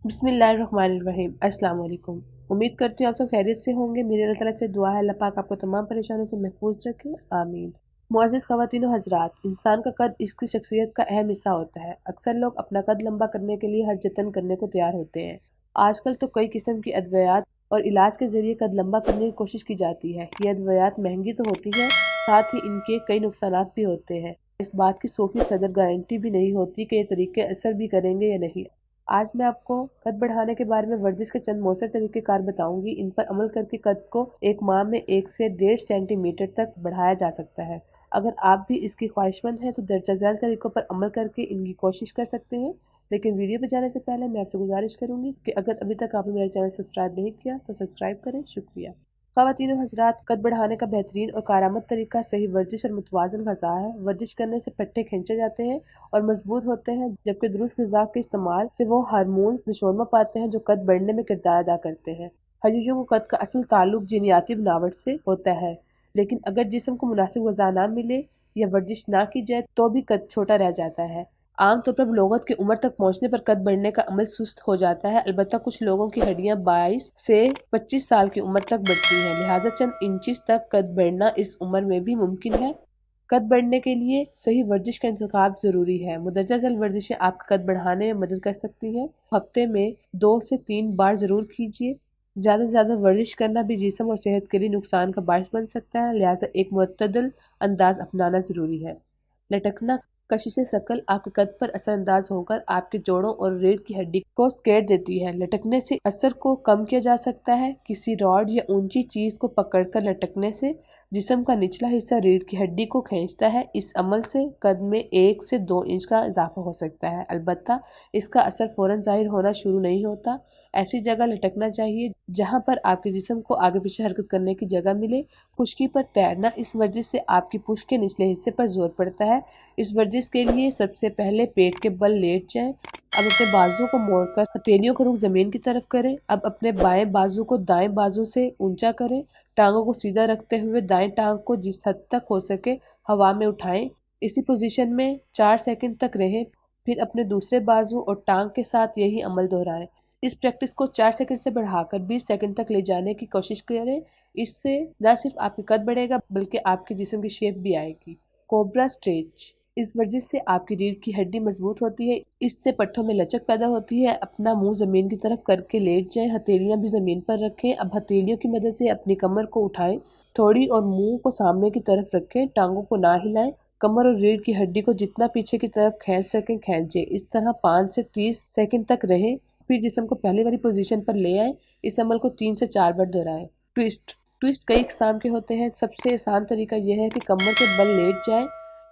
बिस्मिल्लाहिर्रहमानिर्रहीम। अस्सलाम वालेकुम। उम्मीद करती हूँ आप सब खैरियत से होंगे। मेरी अल्लाह ताला से दुआ है अल्लाह पाक आपको तमाम परेशानियों से महफूज रखे, आमीन। मुअज़्ज़िज़ ख़वातीन व हज़रात, इंसान का कद इसकी शख्सियत का अहम हिस्सा होता है। अक्सर लोग अपना कद लंबा करने के लिए हर जतन करने को तैयार होते हैं। आजकल तो कई किस्म की अद्वियात और इलाज के ज़रिए कद लंबा करने की कोशिश की जाती है। ये अद्वियात महंगी तो होती हैं, साथ ही इनके कई नुकसानात भी होते हैं। इस बात की सौ फीसद गारंटी भी नहीं होती कि ये तरीके असर भी करेंगे या नहीं। आज मैं आपको कद बढ़ाने के बारे में वर्जिश के चंद मौसर तरीक़ेकार बताऊंगी। इन पर अमल करके कद को एक माह में 1 से 1.5 सेंटीमीटर तक बढ़ाया जा सकता है। अगर आप भी इसकी ख्वाहिशमंद हैं तो दर्जा झैल तरीक़ों पर अमल करके इनकी कोशिश कर सकते हैं। लेकिन वीडियो पे जाने से पहले मैं आपसे गुजारिश करूंगी कि अगर अभी तक आपने मेरा चैनल सब्सक्राइब नहीं किया तो सब्सक्राइब करें। शुक्रिया। ख़वातीन व हज़रात, कद बढ़ाने का बेहतरीन और कारआमद तरीका सही वर्जिश और मुतवाज़न ग़िज़ा है। वर्जिश करने से पट्टे खींचे जाते हैं और मजबूत होते हैं, जबकि दुरुस्त ग़िज़ा के इस्तेमाल से वो हार्मोन्स नशोनमा पाते हैं जो कद बढ़ने में किरदार अदा करते हैं। हजीजों को कद का असल ताल्लुक जीनियाती बनावट से होता है, लेकिन अगर जिस्म को मुनासिब ग़िज़ा ना मिले या वर्जिश ना की जाए तो भी कद छोटा रह जाता है। आम तौर पर बलोगत की उम्र तक पहुंचने पर कद बढ़ने का अमल सुस्त हो जाता है। अलबत्ता कुछ लोगों की हड्डियां 22 से 25 साल की उम्र तक बढ़ती हैं, लिहाजा चंद इंचिस तक कद बढ़ना इस उम्र में भी मुमकिन है। कद बढ़ने के लिए सही वर्जिश का इंतखाब जरूरी है। मुदज्जल चल वर्जिशें आपका कद बढ़ाने में मदद कर सकती हैं। हफ्ते में 2 से 3 बार जरूर कीजिए। ज़्यादा से ज़्यादा वर्जिश करना भी जिस्म और सेहत के लिए नुकसान का बायस बन सकता है, लिहाजा एक मुतदल अंदाज अपनाना जरूरी है। लटकना कशिश शकल आपके कद पर असरअंदाज होकर आपके जोड़ों और रीढ़ की हड्डी को स्केट देती है। लटकने से असर को कम किया जा सकता है। किसी रॉड या ऊंची चीज को पकड़कर लटकने से जिस्म का निचला हिस्सा रीढ़ की हड्डी को खींचता है। इस अमल से कद में 1 से 2 इंच का इजाफा हो सकता है। अलबत्ता इसका असर फौरन जाहिर होना शुरू नहीं होता। ऐसी जगह लटकना चाहिए जहां पर आपके जिस्म को आगे पीछे हरकत करने की जगह मिले। खुश्की पर तैरना, इस वर्जिश से आपकी पुश्त के निचले हिस्से पर जोर पड़ता है। इस वर्जिश के लिए सबसे पहले पेट के बल लेट जाएं। अब अपने बाजू को मोड़कर हथेलियों का रुख जमीन की तरफ करें। अब अपने बाएं बाजू को दाएं बाजू से ऊंचा करें। टांगों को सीधा रखते हुए दाएं टांग को जिस हद तक हो सके हवा में उठाएं। इसी पोजीशन में 4 सेकंड तक रहें। फिर अपने दूसरे बाजू और टांग के साथ यही अमल दोहराएं। इस प्रैक्टिस को 4 सेकंड से बढ़ाकर 20 सेकंड तक ले जाने की कोशिश करें। इससे न सिर्फ आपका कद बढ़ेगा बल्कि आपके जिस्म की शेप भी आएगी। कोबरा स्ट्रेच, इस वर्जिश से आपकी रीढ़ की हड्डी मजबूत होती है। इससे पट्टों में लचक पैदा होती है। अपना मुंह जमीन की तरफ करके लेट जाएं। हथेलियां भी जमीन पर रखें। अब हथेलियों की मदद से अपनी कमर को उठाएं थोड़ी और मुंह को सामने की तरफ रखें। टांगों को ना हिलाएं। कमर और रीढ़ की हड्डी को जितना पीछे की तरफ खींच सकें खींचे। इस तरह 5 से 30 सेकंड तक रहें। फिर जिस्म को पहले वाली पोजीशन पर ले आएं। इस अमल को 3 से 4 बार दोहराएं। ट्विस्ट, कई इकसाम के होते हैं। सबसे आसान तरीका यह है कि कमर के बल लेट जाएं,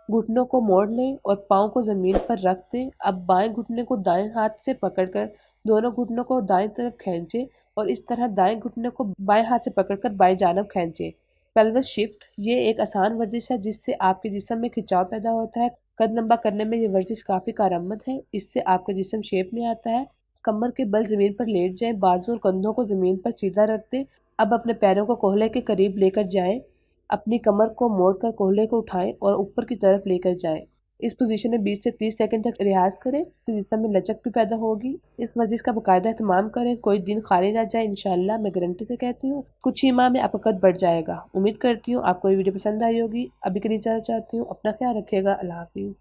घुटनों को मोड़ लें और पाँव को जमीन पर रख दें। अब बाएं घुटने को दाएं हाथ से पकड़कर दोनों घुटनों को दाएं तरफ खींचें और इस तरह दाएं घुटने को बाएं हाथ से पकड़कर बाएं जानब खींचें। पेल्विस शिफ्ट, ये एक आसान वर्जिश है जिससे आपके जिस्म में खिंचाव पैदा होता है। कद लंबा करने में ये वर्जिश काफ़ी कारआमद है। इससे आपका जिस्म शेप में आता है। कमर के बल जमीन पर लेट जाएं। बाजू और कंधों को जमीन पर सीधा रख दें। अब अपने पैरों को कोहले के करीब लेकर जाएं। अपनी कमर को मोड़कर कोहले को उठाएं और ऊपर की तरफ लेकर जाएं। इस पोजीशन में 20 से 30 सेकंड तक रियाज करें तो जिस्म में लचक भी पैदा होगी। इस वर्जिश का बाकायदा एहतमाम करें, कोई दिन खाली ना जाए। इंशाल्लाह मैं गारंटी से कहती हूँ कुछ ही माह में आपका कद बढ़ जाएगा। उम्मीद करती हूँ आपको ये वीडियो पसंद आई होगी। अभी के लिए इजाज़त चाहती हूँ। अपना ख्याल रखिएगा। अल्लाह हाफिज़।